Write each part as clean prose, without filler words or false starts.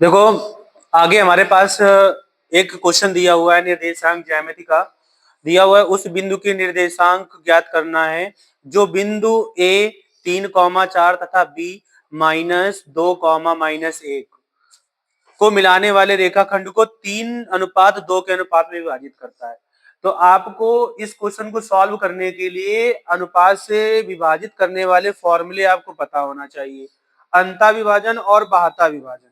देखो, आगे हमारे पास एक क्वेश्चन दिया हुआ है, निर्देशांक ज्यामिति का दिया हुआ है। उस बिंदु के निर्देशांक ज्ञात करना है जो बिंदु ए 3,4 तथा बी -2, -1 को मिलाने वाले रेखाखंड को 3:2 के अनुपात में विभाजित करता है। तो आपको इस क्वेश्चन को सॉल्व करने के लिए अनुपात से विभाजित करने वाले फॉर्मूले आपको पता होना चाहिए, अंता विभाजन और बाहता विभाजन।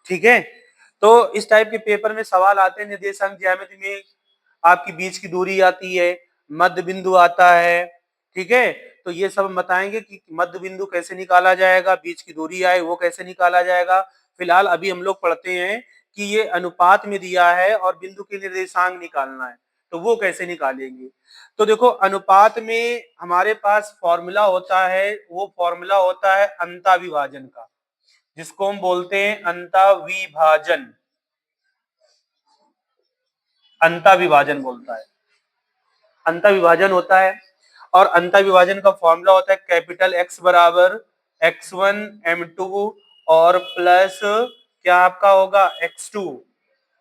ठीक है, तो इस टाइप के पेपर में सवाल आते हैं। निर्देशांक ज्यामिति में आपकी बीच की दूरी आती है, मध्य बिंदु आता है। ठीक है, तो ये सब बताएंगे कि मध्य बिंदु कैसे निकाला जाएगा, बीच की दूरी आए वो कैसे निकाला जाएगा। फिलहाल अभी हम लोग पढ़ते हैं कि ये अनुपात में दिया है और बिंदु के निर्देशांक निकालना है, तो वो कैसे निकालेंगे। तो देखो, अनुपात में हमारे पास फॉर्मूला होता है, वो फॉर्मूला होता है अंता विभाजन का, जिसको हम बोलते हैं अंता विभाजन। अंता विभाजन बोलता है, अंता विभाजन होता है। और अंता विभाजन का फॉर्मूला होता है कैपिटल एक्स बराबर x1 m2 और प्लस क्या आपका होगा x2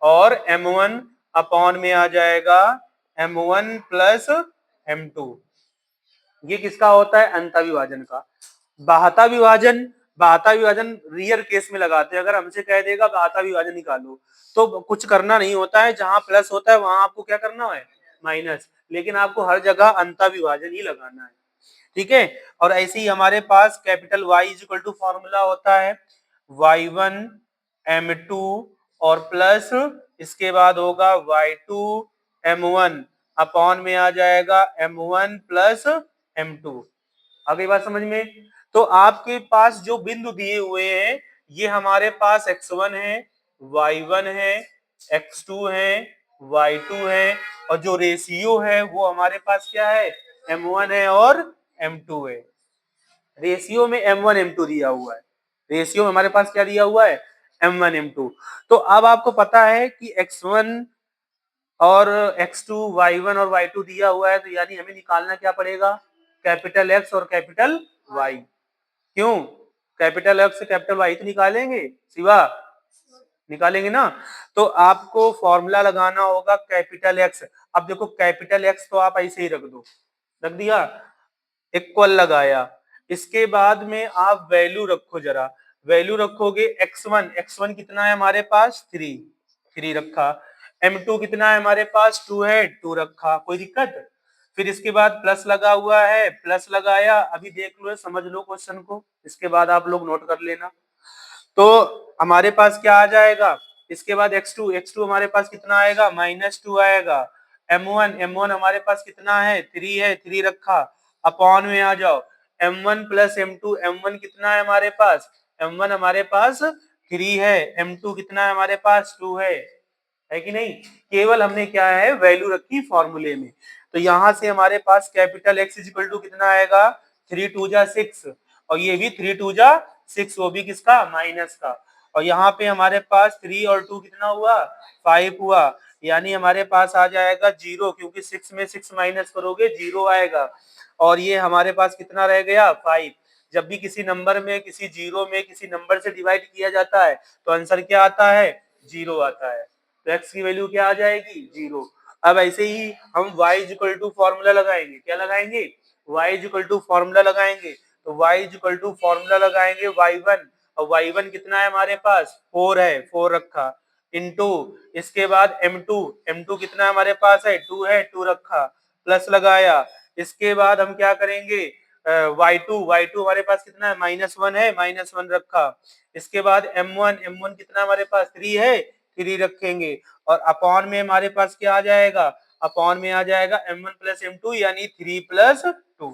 और m1 अपॉन में आ जाएगा m1 प्लस m2। ये किसका होता है, अंता विभाजन का। बाहता विभाजन, बाहता विभाजन रियर केस में लगाते हैं। अगर हमसे कह देगा बाहता विभाजन निकालो तो कुछ करना नहीं होता है, जहां प्लस होता है वहां आपको क्या करना है, माइनस। लेकिन आपको हर जगह अंता विभाजन ही लगाना है। ठीक है, और ऐसे ही हमारे पास capital Y is equal to formula होता है y1 m2 और प्लस इसके बाद होगा y2 m1 अपॉन में आ जाएगा m1 प्लस m2। आ गई बात समझ में। तो आपके पास जो बिंदु दिए हुए हैं, ये हमारे पास x1 है, y1 है, x2 है, y2 है, और जो रेशियो है वो हमारे पास क्या है, m1 है और m2 है। रेशियो में m1 m2 दिया हुआ है, रेशियो में हमारे पास क्या दिया हुआ है, m1 m2। तो अब आपको पता है कि x1 और x2 y1 और y2 दिया हुआ है, तो यानी हमें निकालना क्या पड़ेगा, कैपिटल X और कैपिटल Y। क्यों, कैपिटल X से कैपिटल Y तो निकालेंगे, शिवा निकालेंगे ना। तो आपको फॉर्मूला लगाना होगा कैपिटल X। अब देखो, कैपिटल X तो आप ऐसे ही रख दो, रख दिया, इक्वल लगाया। इसके बाद में आप वैल्यू रखो, जरा वैल्यू रखोगे x1, x1 कितना है हमारे पास 3, 3 रखा। m2 कितना है हमारे पास 2 है, 2 रखा, कोई दिक्कत। फिर इसके बाद प्लस लगा हुआ है, प्लस लगाया। अभी देख लो, समझ लो क्वेश्चन को, इसके बाद आप लोग नोट कर लेना। तो हमारे पास क्या आ जाएगा, इसके बाद x2, x2 हमारे पास कितना आएगा, -2 आएगा। m1, m1 हमारे पास कितना है 3 है, 3 रखा, अपॉन में आ जाओ m1 प्लस m2। m1 कितना है हमारे पास, m1 हमारे पास 3 है, m2 कितना है हमारे पास 2 है कि नहीं। केवल हमने क्या है, वैल्यू रखी फॉर्मूले में। तो यहां से हमारे पास capital X is equal to कितना आएगा, 3 2 जा 6, और ये भी 3 2 जा 6, वो भी किसका, माइनस का। और यहाँ पे हमारे पास 3 और 2 कितना हुआ, 5 हुआ। यानी हमारे पास आ जाएगा 0, क्योंकि 6 में 6 माइनस करोगे 0 आएगा। और ये हमारे पास कितना रह गया, 5। जब भी किसी नंबर में, किसी जीरो में किसी नंबर से डिवाइड किया जाता है तो आंसर क्या आता है, 0 आता है। तो x की वैल्यू क्या आ जाएगी, 0। अब ऐसे ही हम y is equal to formula लगाएंगे, क्या लगाएंगे, y is equal to formula लगाएंगे। तो y is equal to formula लगाएंगे y1, और y1 कितना है हमारे पास 4 है, 4 रखा, इनटू इसके बाद m2, m2 कितना हमारे पास है 2 है, 2 रखा, प्लस लगाया। इसके बाद हम क्या करेंगे, y2, y2 हमारे पास कितना है, -1 है, -1 रखा। इसके बाद m1, m1 कितना हमारे पास 3 है, 3 रखेंगे। और अपॉन में हमारे पास क्या आ जाएगा, अपॉन में आ जाएगा m1 प्लस m2 यानी 3 प्लस 2।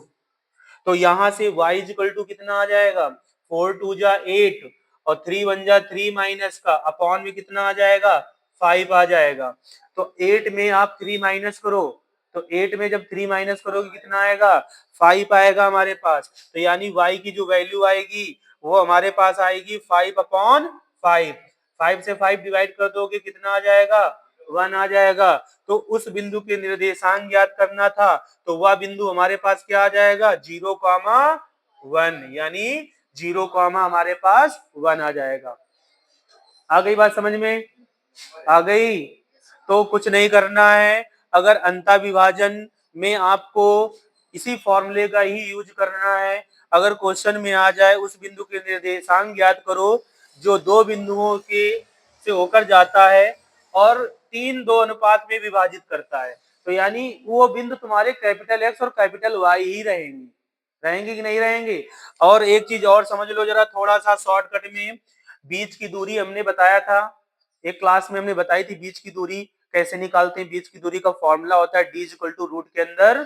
तो यहां से y इज इक्वल टू कितना आ जाएगा, 4 2 जा 8 और 3 1 जा 3 माइनस का, अपॉन में कितना आ जाएगा, 5 आ जाएगा। तो 8 में आप 3 माइनस करो, तो 8 में जब 3 माइनस करोगे कितना आएगा, 5 आएगा हमारे पास। तो यानी y की जो वैल्यू आएगी वो हमारे पास आएगी 5/5। 5 से 5 डिवाइड कर दोगे कितना आ जाएगा, 1 आ जाएगा। तो उस बिंदु के निर्देशांक ज्ञात करना था, तो वह बिंदु हमारे पास क्या आ जाएगा, 0,1, यानी 0, हमारे पास 1 आ जाएगा। आ गई बात समझ में? आ गई? तो कुछ नहीं करना है, अगर अंता विभाजन में आपको इसी फॉर्मूले का ही यूज करना है। अगर क्वेश्चन में आ जाए उस बिंदु के निर्देशांक ज्ञात करो जो दो बिंदुओं के से होकर जाता है और 3:2 अनुपात में विभाजित करता है, तो यानी वो बिंदु तुम्हारे कैपिटल एक्स और कैपिटल वाई ही रहेंगे। रहेंगे कि नहीं रहेंगे? और एक चीज और समझ लो जरा थोड़ा सा शॉर्टकट में, बीच की दूरी हमने बताया था, एक क्लास में हमने बताई थी बीच की दूरी कैसे निकालते हैं। बीच की दूरी का फॉर्मूला होता है d इक्वल टू रूट के अंदर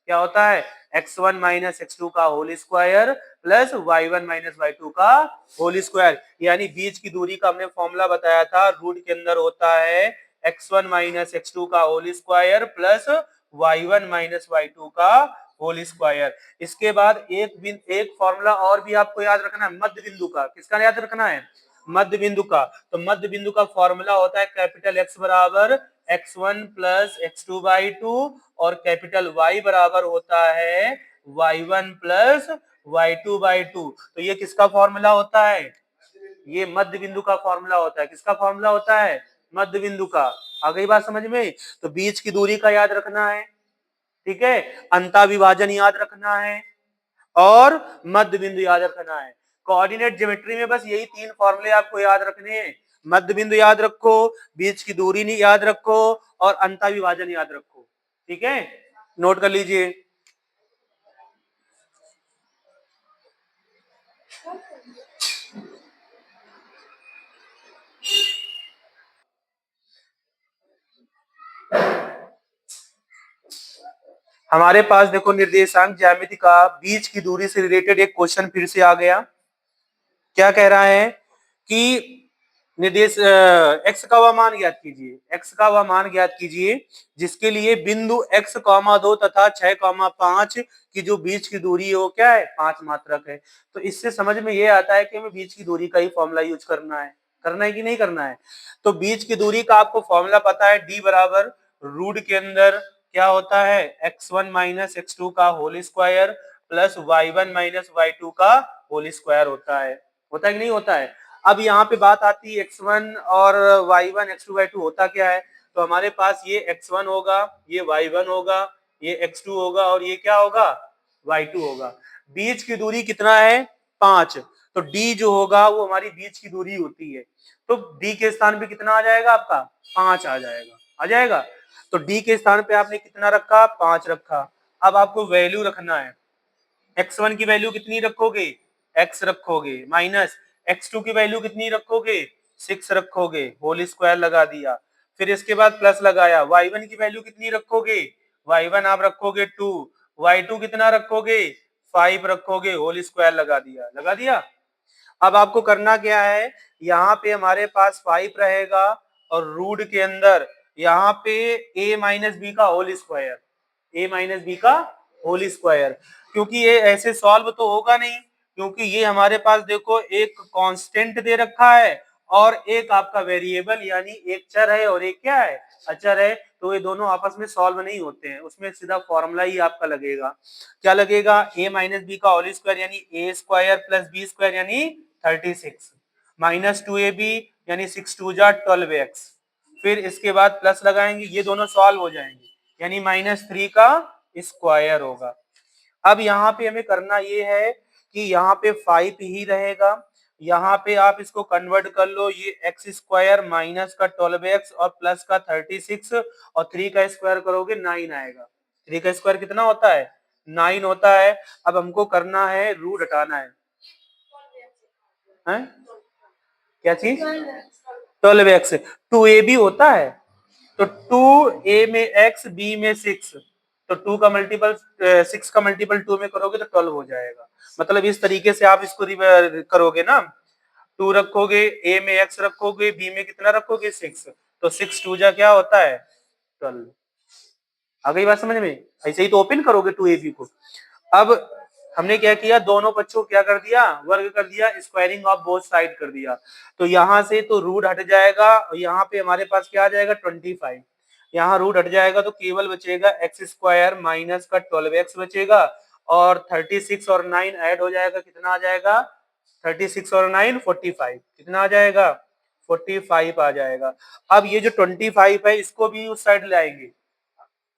क्या होता है x1 माइनस x2 का whole square plus y1 minus y2 का होल स्क्वायर। यानी बीच की दूरी का हमने फॉर्मूला बताया था, रूट के अंदर होता है x1 माइनस x2 का whole square plus y1 minus y2 का होल स्क्वायर। इसके बाद एक फॉर्मूला और भी आपको याद रखना है मध्य बिंदु का। किसका याद रखना है? मध्य बिंदु का। तो मध्य बिंदु का फॉर्मूला होता है कैपिटल X बराबर x1 प्लस x2 बाई 2 और कैपिटल Y बराबर होता है y1 प्लस y2 बाई 2। तो ये किसका फॉर्मूला होता है? ये मध्य बिंदु का फॉर्मूला होता है। किसका फॉर्मूला होता है? मध्य बिंदु का। आ गई बात समझ में? तो बीच की दूरी का याद रखना है, ठीक है, अंता विभाजन याद रखना है और मध्य बिंदु याद रखना है। कोऑर्डिनेट ज्योमेट्री में बस यही तीन फॉर्मूले आपको याद रखने हैं। मध्य बिंदु याद रखो, बीच की दूरी नहीं याद रखो और अंता विभाजन याद रखो। ठीक है, नोट कर लीजिए। हमारे पास देखो निर्देशांक ज्यामिति का बीच की दूरी से रिलेटेड एक क्वेश्चन फिर से आ गया। क्या कह रहा है कि निर्देश x का वह मान ज्ञात कीजिए, x का वह मान ज्ञात कीजिए जिसके लिए बिंदु x, 2 तथा 6, 5 की जो बीच की दूरी है वो क्या है? 5 मात्रक है। तो इससे समझ में ये आता है कि हमें बीच की दूरी का ही फॉर्मूला यूज करना है कि नहीं करना है? तो बीच की दूरी का आपको फॉर्मूला पता है, d बराबर रूट के अंदर क्या होता है x1 माइनस x2 का whole square plus y1 minus y2 का होल स्क्वायर होता है। होता है कि नहीं होता है? अब यहाँ पे बात आती है x1 और y1 x2 y2 होता क्या है? तो हमारे पास ये x1 होगा, ये y1 होगा, ये x2 होगा और ये क्या होगा? y2 होगा। बीच की दूरी कितना है? 5। तो d जो होगा वो हमारी बीच की दूरी होती है। तो d के स्थान पे कितना आ जाएगा आपका? 5 आ जाएगा। आ जाएगा। तो d के स्थान पे आपने कितना रखा? 5 रखा। अब आपको वैल्यू रखना है। x1 की वैल्यू कितनी रखोगे? x रखोगे माइनस x2 की वैल्यू कितनी रखोगे? 6 रखोगे, होल स्क्वायर लगा दिया। फिर इसके बाद प्लस लगाया। y1 की वैल्यू कितनी रखोगे? y1 आप रखोगे 2, y2 कितना रखोगे? 5 रखोगे, होल स्क्वायर लगा दिया। लगा दिया। अब आपको करना क्या है, यहाँ पे हमारे पास 5 रहेगा और रूट के अंदर यहाँ पे a माइनस बी का होल स्क्वायर, a माइनस बी का होल स्क्वायर। क्योंकि ये ऐसे सॉल्व तो होगा नहीं, क्योंकि ये हमारे पास देखो एक कांस्टेंट दे रखा है और एक आपका वेरिएबल यानी एक चर है और एक क्या है? अचर है। तो ये दोनों आपस में सॉल्व नहीं होते हैं, उसमें सीधा फॉर्मूला ही आपका लगेगा। क्या लगेगा? a माइनस बी का होल स्क्वायर यानी ए स्क्वायर प्लस बी स्क्वायर यानी 36 माइनस 2ab यानी 6 2 जा 12x। फिर इसके बाद प्लस लगाएंगे, ये दोनों सॉल्व हो जाएंगे यानी -3 का स्क्वायर होगा। अब यहाँ पे हमें करना ये है कि यहाँ पे 5 ही रहेगा, यहाँ पे आप इसको कन्वर्ट कर लो, ये x स्क्वायर माइनस का 12x और प्लस का 36 और 3 का स्क्वायर करोगे 9 आएगा। 3 का स्क्वायर कितना होता है? 9 होता है। अब हमको करना है रूट हटाना है, हैं? क्या चीज? 12x। 2ab होता है तो 2a में x, b में 6, तो 2 का मल्टीपल 6 का मल्टीपल 2 में करोगे तो 12 हो जाएगा। मतलब इस तरीके से आप इसको करोगे ना, 2 रखोगे, a में x रखोगे, b में कितना रखोगे? 6, तो 6 2 जा क्या होता है? 12। आ गई बात समझ में? ऐसे ही तो ओपन करोगे 2ab को। अब हमने क्या किया, दोनों बच्चों को क्या कर दिया? वर्ग कर दिया, स्क्वायरिंग ऑफ बोथ साइड कर दिया। तो यहाँ से तो रूट हट जाएगा और यहाँ पे हमारे पास क्या आ जाएगा? 25। यहाँ रूट हट जाएगा तो केवल बचेगा एक्स स्क्वायर माइनस का 12x बचेगा और 36 और 9 ऐड हो जाएगा, कितना आ जाएगा? 36 और 9 45, कितना आ जाएगा? 45 आ जाएगा। अब ये जो 25 है इसको भी उस साइड ले आएंगे,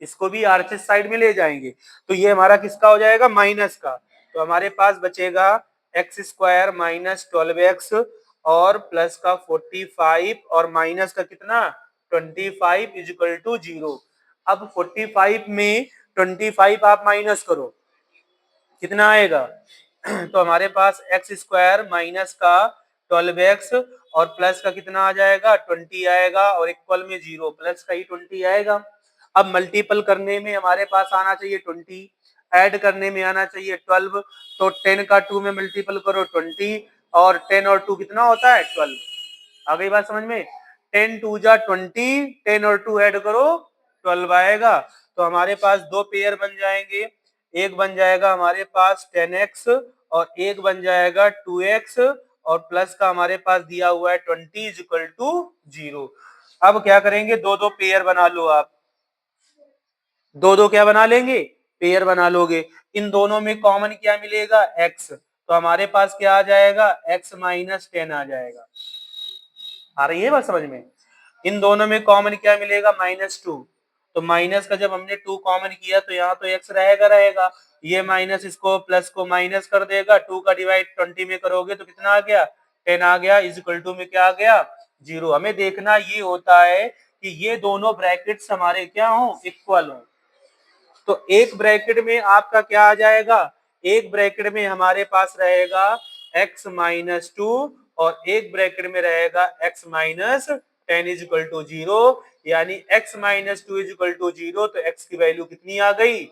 इसको भी आरएचएस साइड में ले जाएंगे, तो ये हमारा किसका हो जाएगा, माइनस का। तो हमारे पास बचेगा एक्स स्क्वायर माइनस 12x और प्लस का 45 और माइनस का कितना 25 इज इक्वल टू 0। अब 45 में 25 आप माइनस करो, कितना आएगा तो हमारे पास एक्स स्क्वायर माइनस का 12x और प्लस का कितना आ जाएगा 20 आएगा और इक्वल में 0, प्लस का ही 20 आएगा। अब मल्टीपल करने में हमारे पास आना चाहिए 20, ऐड करने में आना चाहिए 12, तो 10 का 2 में मल्टीपल करो 20 और 10 और 2 कितना होता है 12। आ गई बात समझ में, 10 2 जा 20, 10 और 2 ऐड करो 12 आएगा। तो हमारे पास दो पेयर बन जाएंगे, एक बन जाएगा हमारे पास 10x और एक बन जाएगा 2x और प्लस का हमारे पास दिया हुआ है 20 इज इक्वल टू 0। अब क्या करेंगे, दो दो पेयर बना लो आप, दो दो क्या बना लेंगे, पेयर बना लोगे। इन दोनों में कॉमन क्या मिलेगा x, तो हमारे पास क्या आ जाएगा x माइनस 10 आ जाएगा। आ रही है बात समझ में, इन दोनों में कॉमन क्या मिलेगा -2, तो माइनस का जब हमने 2 कॉमन किया तो यहाँ तो x रहेगा रहेगा, ये माइनस इसको प्लस को माइनस कर देगा, 2 का डिवाइड 20 में करोगे तो कितना आ गया 10 आ गया, इज इक्वल टू में क्या आ गया 0। हमें देखना ये होता है कि ये दोनों ब्रैकेट्स हमारे क्या हो इक्वल हो। तो एक ब्रैकेट में आपका क्या आ जाएगा, एक ब्रैकेट में हमारे पास रहेगा x माइनस 2 और एक ब्रैकेट में रहेगा x माइनस 10 इज इक्वल टू 0, यानी x माइनस 2 इज इक्वल टू 0, तो x की वैल्यू कितनी आ गई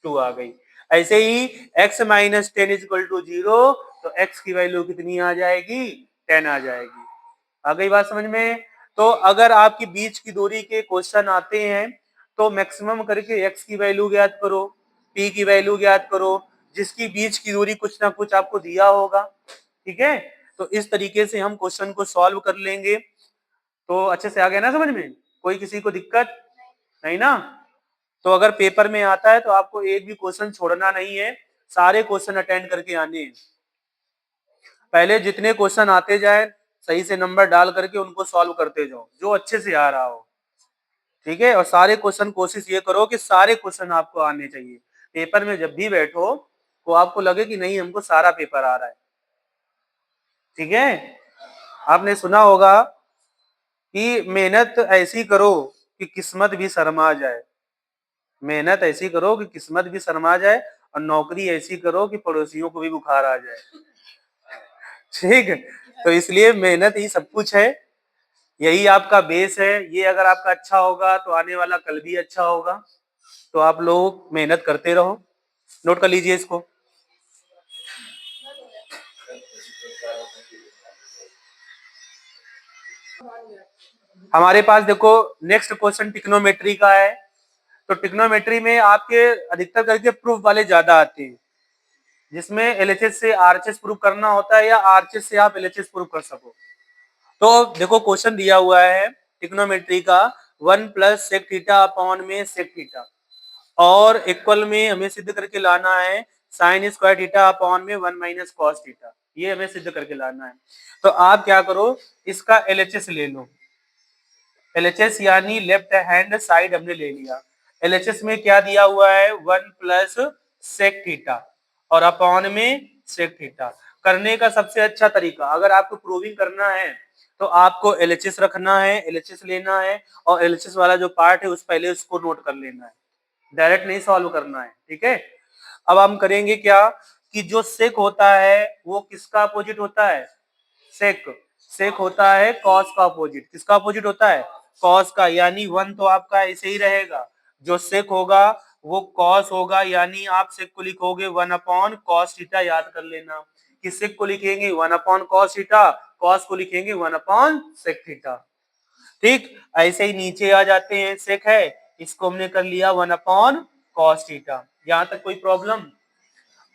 2 आ गई। ऐसे ही x माइनस 10 इज इक्वल टू 0, तो x की वैल्यू कितनी आ जाएगी 10 आ जाएगी। आ गई बात समझ में। तो अगर आपकी बीच की दूरी के क्वेश्चन आते हैं तो मैक्सिमम करके x की वैल्यू ज्ञात करो, p की वैल्यू ज्ञात करो, जिसकी बीच की दूरी कुछ ना कुछ आपको दिया होगा, ठीक है। तो इस तरीके से हम क्वेश्चन को सॉल्व कर लेंगे। तो अच्छे से आ गया ना समझ में, कोई किसी को दिक्कत नहीं ना। तो अगर पेपर में आता है तो आपको एक भी क्वेश्चन छोड़ना नहीं है, सारे क्वेश्चन अटेंड करके आने हैं। पहले जितने क्वेश्चन आते जाए सही से नंबर डाल करके उनको सॉल्व करते जाओ, जो अच्छे से आ रहा हो, ठीक है। और सारे क्वेश्चन कोशिश ये करो कि सारे क्वेश्चन आपको आने चाहिए। पेपर में जब भी बैठो तो आपको लगे कि नहीं हमको सारा पेपर आ रहा है, ठीक है। आपने सुना होगा कि मेहनत ऐसी करो कि किस्मत भी शर्मा जाए, मेहनत ऐसी करो कि किस्मत भी शर्मा जाए और नौकरी ऐसी करो कि पड़ोसियों को भी बुखार आ जाए, ठीक है। तो इसलिए मेहनत ही सब कुछ है, यही आपका बेस है। ये अगर आपका अच्छा होगा तो आने वाला कल भी अच्छा होगा। तो आप लोग मेहनत करते रहो, नोट कर लीजिए इसको। हमारे पास देखो नेक्स्ट क्वेश्चन टिक्नोमेट्री का है। तो टिक्नोमेट्री में आपके अधिकतर करके प्रूफ वाले ज्यादा आते हैं, जिसमें एलएचएस से आरएचएस प्रूफ करना होता है या आरएचएस से आप एलएचएस प्रूफ कर सको। तो देखो क्वेश्चन दिया हुआ है टिक्नोमेट्री का, 1 प्लस सेक थीटा अपॉन में सेक थीटा और इक्वल में हमें सिद्ध करके लाना है साइन स्क्वायर थीटा अपॉन में 1 माइनस कॉस थीटा, ये हमें सिद्ध करके लाना है। तो आप क्या करो, इसका एलएचएस ले लो, एलएचएस यानी लेफ्ट हैंड साइड हमने ले लिया। एलएचएस में क्या दिया हुआ है 1 प्लस सेक थीटा और अपॉन में सेक थीटा। करने का सबसे अच्छा तरीका, अगर आपको प्रूविंग करना है तो आपको एलएचएस रखना है, एलएचएस लेना है और एलएचएस वाला जो पार्ट है उस पहले उसको नोट कर लेना है, डायरेक्ट नहीं सॉल्व करना है, ठीक है। अब हम करेंगे क्या कि जो सेक होता है वो किसका अपोजिट होता है, सेक, सेक होता है कॉस का अपोजिट, किसका अपोजिट होता है कॉस का, यानी 1 तो आपका ऐसे ही रहेगा, जो सेक होगा वो कॉस होगा, यानी आप सेक को लिखोगे 1 अपॉन कॉस थीटा, याद कर लेना कि सेक को लिखेंगे 1 अपॉन कॉस थीटा, कॉस को लिखेंगे 1 अपॉन सेक थीटा, ठीक। ऐसे ही नीचे आ जाते हैं, सेक है इसको हमने कर लिया 1 अपॉन कॉस थीटा, यहां तक कोई प्रॉब्लम।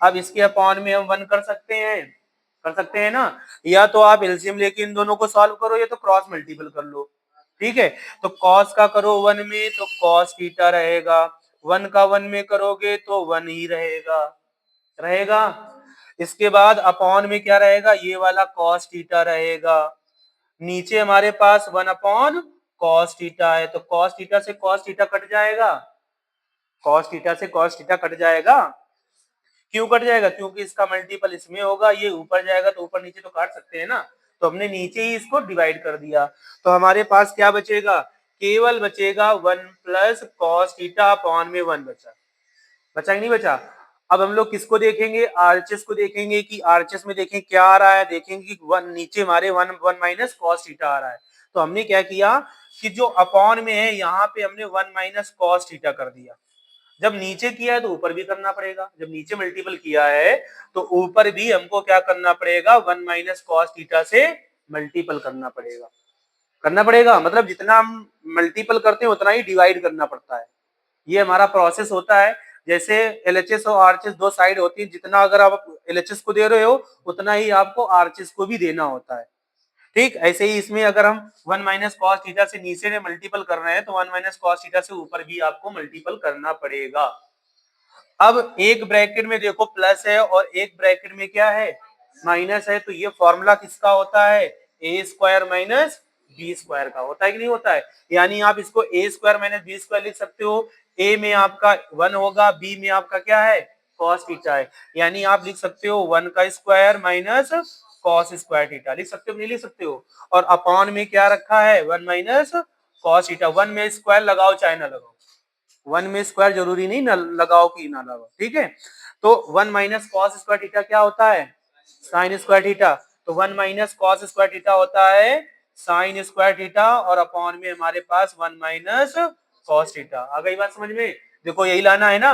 अब इसके अपॉन में हम 1 कर सकते हैं, कर सकते हैं ना, या तो आप एलसीएम लेके इन दोनों को सॉल्व करो या तो क्रॉस मल्टीपल कर लो, ठीक है। तो कॉस का करो 1 में तो कॉस थीटा रहेगा, 1 का 1 में करोगे तो 1 ही रहेगा, रहेगा। इसके बाद अपॉन में क्या रहेगा, ये वाला कॉस थीटा रहेगा, नीचे हमारे पास 1/cos थीटा है, तो cos थीटा से cos थीटा कट जाएगा, cos थीटा से cos थीटा कट जाएगा। क्यों कट जाएगा? क्योंकि इसका मल्टीपल इसमें होगा, ये ऊपर जाएगा तो ऊपर नीचे तो काट सकते हैं ना, तो हमने नीचे ही इसको डिवाइड कर दिया। तो हमारे पास क्या बचेगा? केवल बचेगा 1 प्लस कॉस थीटा अपॉन में 1 बचा। बचा कि नहीं बचा? अब हम लोग किसको देखेंगे? आरएचएस को देखेंगे कि आरएचएस में देखें क्या आ रहा है, देखेंगे कि 1 नीचे हमारे 1 माइनस कॉस थीटा आ रहा है। तो हमने क्या किया कि जो अपॉन में है यहाँ पे हमने 1 माइनस कॉस थीटा कर दिया। जब नीचे किया है तो ऊपर भी करना पड़ेगा, जब नीचे मल्टीपल किया है तो ऊपर भी हमको क्या करना पड़ेगा? 1 माइनस कॉस थीटा से मल्टीपल करना पड़ेगा। करना पड़ेगा मतलब जितना हम मल्टीपल करते हैं उतना ही डिवाइड करना पड़ता है। ये हमारा प्रोसेस होता है। जैसे एलएचएस और आरएचएस दो साइड होती है, जितना अगर आप एलएचएस को दे रहे हो उतना ही आपको आरएचएस को भी देना होता है। ठीक ऐसे ही इसमें अगर हम 1 माइनस कॉस थीटा से नीचे में मल्टीपल कर रहे हैं तो 1 माइनस कॉस थीटा से ऊपर भी आपको मल्टीपल करना पड़ेगा। अब एक ब्रैकेट में देखो प्लस है और एक ब्रैकेट में क्या है? माइनस है, तो ये फॉर्मूला किसका होता है? ए स्क्वायर माइनस बी स्क्वायर का होता है कि नहीं होता है? यानी आप इसको ए स्क्वायर माइनस बी स्क्वायर लिख सकते हो। ए में आपका 1 होगा, बी में आपका क्या है? कॉस थीटा है, यानी आप लिख सकते हो 1 का square minus cos square theta, लिख सकते हो नहीं लिख सकते हो? और अपॉन में क्या रखा है? 1 माइनस कॉस थीटा। 1 में स्क्वायर लगाओ चाहे ना लगाओ, 1 में स्क्वायर जरूरी नहीं ना लगाओ कि ना लगाओ, ठीक है? तो 1 माइनस कॉस स्क्वायर थीटा क्या होता है? Sine square theta. तो 1 माइनस कॉस स्क्वायर थीटा होता है साइन स्क्वायर थीटा, और अपॉन में हमारे पास 1 माइनस कॉस थीटा। आ गई बात समझ में? देखो यही लाना है ना,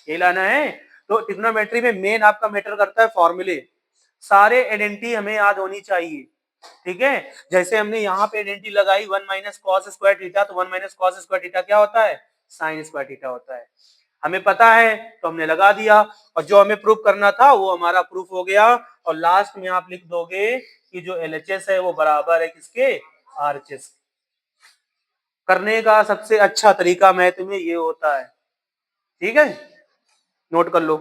यही लाना है। तो ट्रिग्नोमेट्री में मेन आपका मैटर करता है फॉर्मूले। सारे आइडेंटिटी हमें याद होनी चाहिए, ठीक है? जैसे हमने यहाँ पे आइडेंटिटी लगाई 1 माइनस कॉस स्क्वायर थीटा, तो 1 माइनस कॉस स्क्वायर थीटा क्या होता है? साइन स्क्वायर थीटा होता है। हमें पता है तो हमने लगा दिया, और जो हमें प्रूफ करना था वो हमारा प्रूफ हो गया। और लास्ट में आप लिख दोगे कि जो एलएचएस है वो बराबर है किसके? आरएचएस। करने का सबसे अच्छा तरीका मैथ में ये होता है, ठीक है? नोट कर लो।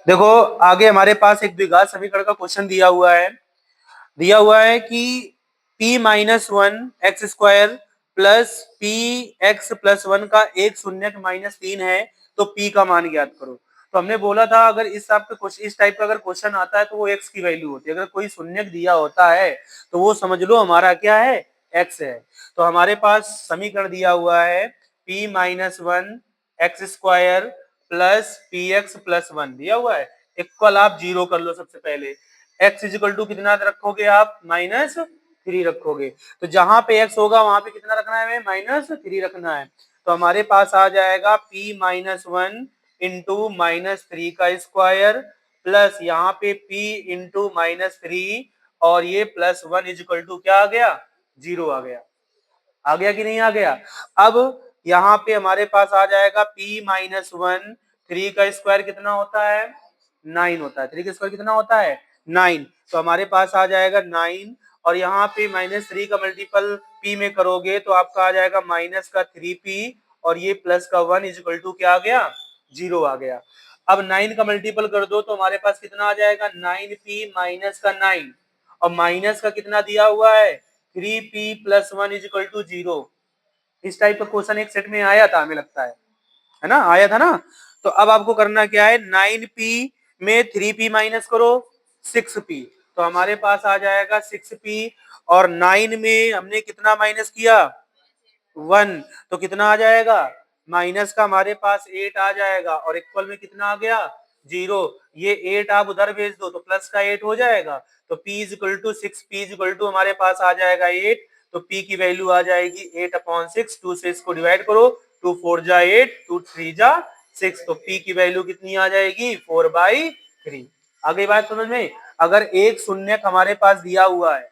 देखो आगे हमारे पास एक द्विघात समीकरण का क्वेश्चन दिया हुआ है कि p minus 1 x² plus P x plus 1 का एक शून्यक माइनस 3 है, तो p का मान ज्ञात करो। तो हमने बोला था अगर इस टाइप का अगर क्वेश्चन आता है तो वो x की वैल्यू होती है। अगर कोई शून्यक दिया होता है तो वो समझ लो हमारा क्या है? x है। तो हमारे पास समीकरण दिया हुआ है p minus 1 x² plus P x plus 1 दिया हुआ है, इक्वल आप जीरो कर लो सबसे पहले। x इजिकल टू कितना रखोगे आप? -3 रखोगे। तो जहां पे x होगा वहां पे कितना रखना है? -3 रखना है। तो हमारे पास आ जाएगा p माइनस 1 इंटू -3 का स्क्वायर प्लस यहाँ पे p इंटू -3 और ये प्लस 1 इजिकल टू क्या आ गया? 0 आ गया। आ गया कि नहीं आ गया? अब यहाँ पे हमारे पास आ जाएगा p माइनस 1, 3 का स्क्वायर कितना होता है? 9 होता है। 3 का स्क्वायर कितना होता है? 9। तो हमारे पास आ जाएगा 9, और यहाँ पे -3 का मल्टीपल p में करोगे तो आपका आ जाएगा माइनस का 3p और ये प्लस का 1 इजिकल टू क्या आ गया? 0 आ गया। अब 9 का मल्टीपल कर दो तो हमारे पास कितना आ जाएगा? 9p माइनस का 9, और माइनस का कितना दिया हुआ है? 3p plus 1 is equal to 0। इस टाइप का क्वेश्चन एक सेट में आया था, हमें लगता है ना? आया था ना? तो अब आपको करना क्या है? 9p में 3p माइनस करो 6p, तो हमारे पास आ जाएगा 6p, और 9 में हमने कितना माइनस किया? 1, तो कितना आ जाएगा? माइनस का हमारे पास 8 आ जाएगा, और इक्वल में कितना आ गया? 0। ये 8 आप उधर भेज दो तो प्लस का 8 हो जाएगा। तो p is equal to 6, p is equal to हमारे पास आ जाएगा 8। तो p की वैल्यू आ जाएगी 8/6। 2 से इसको डिवाइड करो, 2 4 जा 8, 2 3 जा 6, तो p की वैल्यू कितनी आ जाएगी? 4/3। आगे बात समझ में? अगर एक शून्यक हमारे पास दिया हुआ है,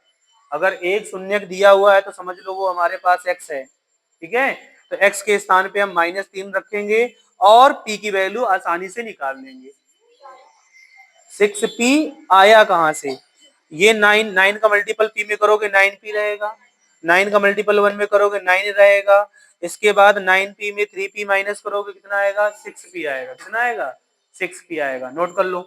अगर एक शून्यक दिया हुआ है तो समझ लो वो हमारे पास x है, ठीक है? तो x के स्थान पे हम -3 रखेंगे और p की वैल्यू आसानी से निकाल लेंगे। 6p आया कहां से? ये 9 का मल्टीपल p में करोगे 9p रहेगा, 9 का मल्टीपल 1 में करोगे 9 रहेगा, इसके बाद 9p में 3p माइनस करोगे कितना आएगा 6p आएगा, कितना आएगा 6p आएगा, नोट कर लो।